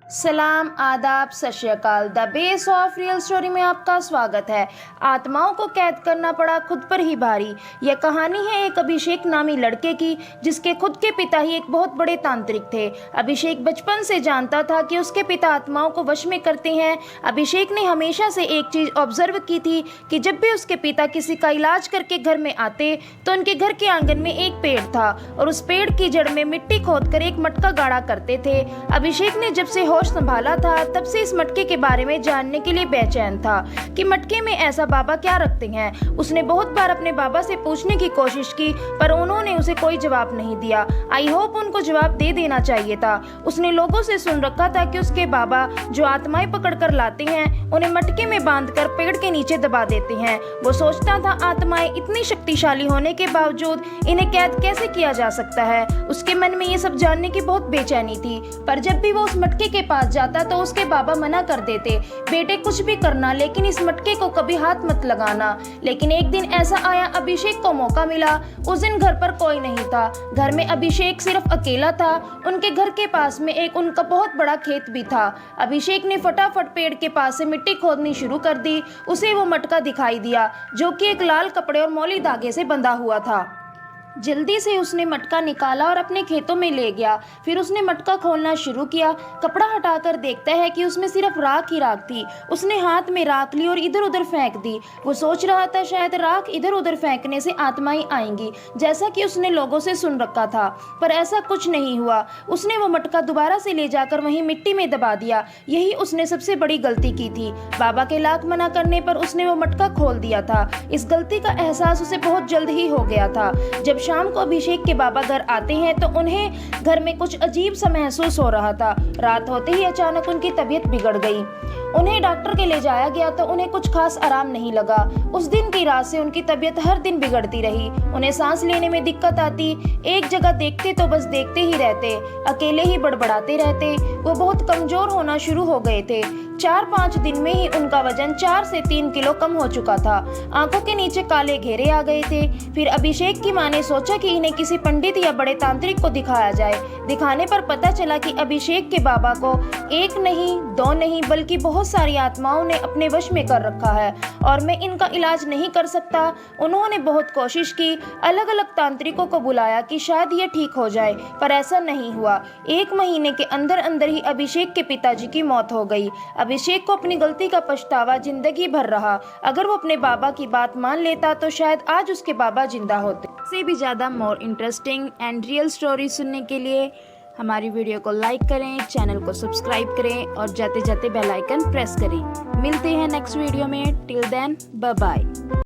सलाम, आदाब, सत श्री अकाल। The base of real story में आपका स्वागत है। आत्माओं को कैद करना पड़ा खुद पर ही भारी। यह कहानी है एक अभिषेक नामी लड़के की, जिसके खुद के पिता ही एक बहुत बड़े तांत्रिक थे। अभिषेक बचपन से जानता था कि उसके पिता आत्माओं को वश में करते हैं। अभिषेक ने हमेशा से एक चीज ऑब्जर्व की थी कि जब भी उसके पिता किसी का इलाज करके घर में आते तो उनके घर के आंगन में एक पेड़ था और उस पेड़ की जड़ में मिट्टी खोदकर एक मटका गाड़ा करते थे। अभिषेक ने जब से होश संभाला था तब से इस मटके के बारे में जानने के लिए बेचैन था कि मटके में ऐसा बाबा क्या रखते हैं। उसने बहुत बार अपने बाबा से पूछने की कोशिश की पर उन्होंने उसे कोई जवाब नहीं दिया। आई होप उनको जवाब दे देना चाहिए था। उसने लोगों से सुन रखा था कि उसके बाबा जो आत्माएं पकड़ कर लाते हैं उन्हें मटके में बांधकर पेड़ के नीचे दबा देते हैं। वो सोचता था आत्माएं इतनी शक्तिशाली होने के बावजूद इन्हें कैद कैसे किया जा सकता है। उसके मन में ये सब जानने की बहुत बेचैनी थी, पर जब भी वो उस मटके के पास जाता तो उसके बाबा मना कर देते, बेटे कुछ भी करना लेकिन इस मटके को कभी हाथ मत लगाना। लेकिन एक दिन ऐसा आया, अभिषेक को मौका मिला। उस दिन घर पर कोई नहीं था। घर में अभिषेक सिर्फ अकेला था। उनके घर के पास में एक उनका बहुत बड़ा खेत भी था। अभिषेक ने फटाफट पेड़ के पास से मिट्टी खोदनी शुरू कर दी। उसे वो मटका दिखाई दिया जो कि एक लाल कपड़े और मौली धागे से बंधा हुआ था। जल्दी से उसने मटका निकाला और अपने खेतों में ले गया। फिर उसने मटका खोलना शुरू किया। कपड़ा हटाकर देखता है कि उसमें सिर्फ राख ही राख थी। उसने हाथ में राख ली और इधर उधर फेंक दी। वो सोच रहा था शायद राख इधर उधर फेंकने से आत्माएं आएंगी, जैसा कि उसने लोगों से सुन रखा था, पर ऐसा कुछ नहीं हुआ। उसने वो मटका दोबारा से ले जाकर वहीं मिट्टी में दबा दिया। यही उसने सबसे बड़ी गलती की थी। बाबा के लाख मना करने पर उसने वो मटका खोल दिया था। इस गलती का एहसास उसे बहुत जल्द ही हो गया था। जब शाम को अभिषेक के बाबा घर आते हैं तो उन्हें घर में कुछ अजीब सा महसूस हो रहा था। रात होते ही अचानक उनकी तबीयत बिगड़ गई। उन्हें डॉक्टर के ले जाया गया तो उन्हें कुछ खास आराम नहीं लगा। उस दिन की रात से उनकी तबीयत हर दिन बिगड़ती रही। उन्हें सांस लेने में दिक्कत आती। एक जगह देखते तो बस देखते ही रहते, अकेले ही बड़बड़ाते रहते। वो बहुत कमजोर होना शुरू हो गए थे। 4-5 दिन में ही उनका वजन 4 से 3 किलो कम हो चुका था। आंखों के नीचे काले घेरे आ गए थे। फिर अभिषेक की माँ ने सोचा कि इन्हें किसी पंडित या बड़े तांत्रिक को दिखाया जाए। दिखाने पर पता चला कि अभिषेक के बाबा को एक नहीं, दो नहीं, बल्कि बहुत सारी आत्माओं ने अपने वश में कर रखा है और मैं इनका इलाज नहीं कर सकता। उन्होंने बहुत कोशिश की, अलग अलग तांत्रिकों को बुलाया कि शायद ये ठीक हो जाए, पर ऐसा नहीं हुआ। 1 महीने के अंदर अंदर ही अभिषेक के पिताजी की मौत हो गई। अभिषेक को अपनी गलती का पछतावा जिंदगी भर रहा। अगर वो अपने बाबा की बात मान लेता तो शायद आज उसके बाबा जिंदा होते। इससे भी ज़्यादा more interesting and real story सुनने के लिए हमारी वीडियो को लाइक करें, चैनल को सब्सक्राइब करें और जाते जाते बेल आइकन प्रेस करें। मिलते हैं नेक्स्ट वीडियो में। Till then, bye bye.